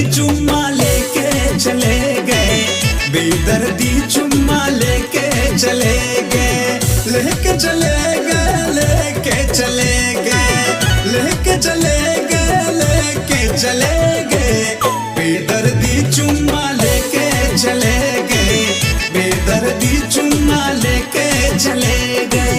चुम्मा लेके चले गए, बेदर्दी चुम्मा लेके चले गए, लेके चले गए, लेके चले गए, लेके चले गए, लेके चले गए, बेदर्दी चुम्मा लेके चले गए, बेदर्दी चुम्मा लेके चले गए।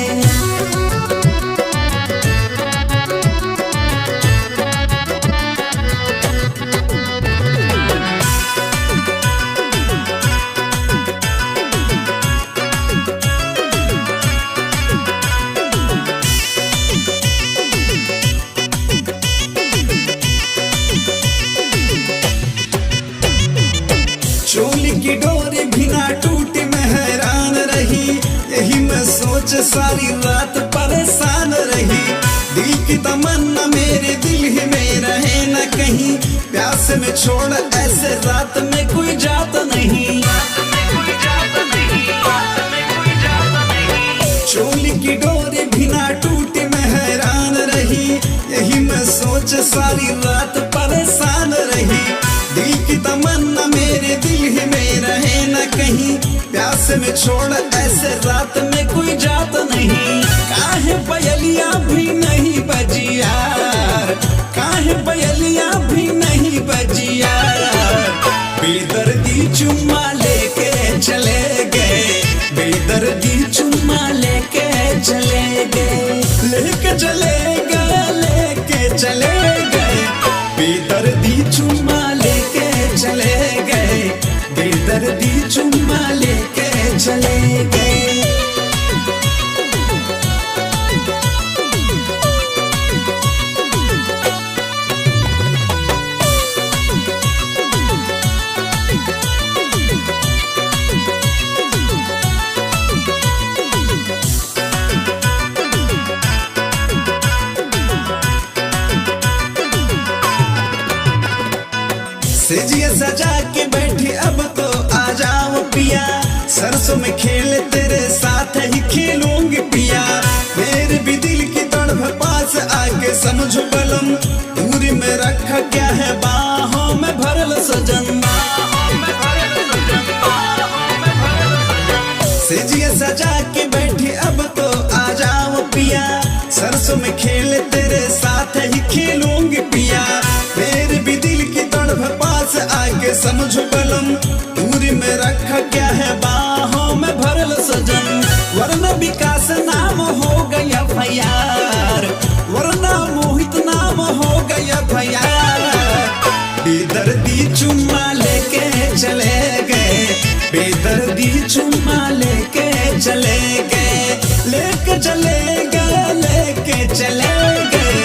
चोली की डोरी भी ना टूटी, मैं हैरान रही, यही मैं सोच सारी रात परेशान रही। दिल की तमन्ना मेरे दिल ही में रहे न कहीं, प्यास में छोड़ ऐसे रात में कोई जात नहीं। चोली की डोरी भी ना टूटी, मैं हैरान रही, यही मैं सोच सारी रात परेशान रही। दिल की तमन्ना मेरे दिल ही में रहे न कहीं, प्यास में छोड़ ऐसे रात में कोई जात नहीं। काहे पयलिया भी नहीं बजी यार, काहे पयलिया भी नहीं बजी यार, बेदर्दी चुम्मा लेके चले गए, बेदर्दी चुम्मा लेके चले गए, लेके चले गए, लेके चले गए, बेदर्दी चुम्मा लेके चले गए, बेदर्दी चुम्मा लेके चले गए। सेजिया सजा के बैठी अब तो आ जाओ पिया, सरसों में खेल तेरे साथ ही खेलूंगी पिया। मेरे भी दिल की तड़प पास आके समझो बलम, दूरी में रखा क्या है बाहों में भरल सजन। सेजिया सजा के बैठी अब तो आ जाओ पिया, सरसों में खेल तेरे साथ ही खेलूंगी पिया। मेरे भी दिल की तड़प पास आके समझो बलम, दूरी में रखा क्या है बाहों में भरल सजन। वरना विकास नाम हो गया भैयार, वरना मोहित नाम हो गया भैयार। बेदर्दी चुम्मा लेके चले गए, बेदर्दी चुम्मा लेके चले गए, लेके चले गए, लेके चले गए,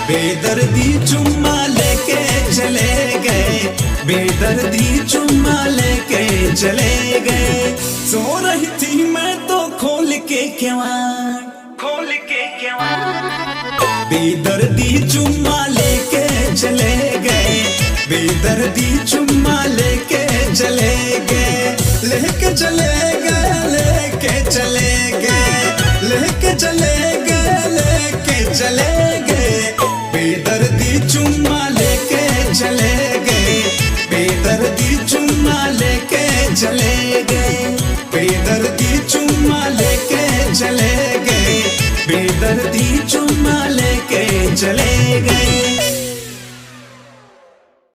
बेदर्दी चुम्मा लेके चले गए, बेदर्दी चुम्मा लेके चले गए। सो रही थी मैं तो खोल के केवाड़, खोल के केवाड़, बेदर्दी चुम्मा लेके चले गए, बेदर्दी चुम्मा लेके चले गए, लेके चले गए, लेके चले गए, लेके चले गए, लेके चले गए, बेदर्दी चुम्मा लेके चले गए, बेदर्दी चुम्मा लेके चले गए, बेदर्दी चुम्मा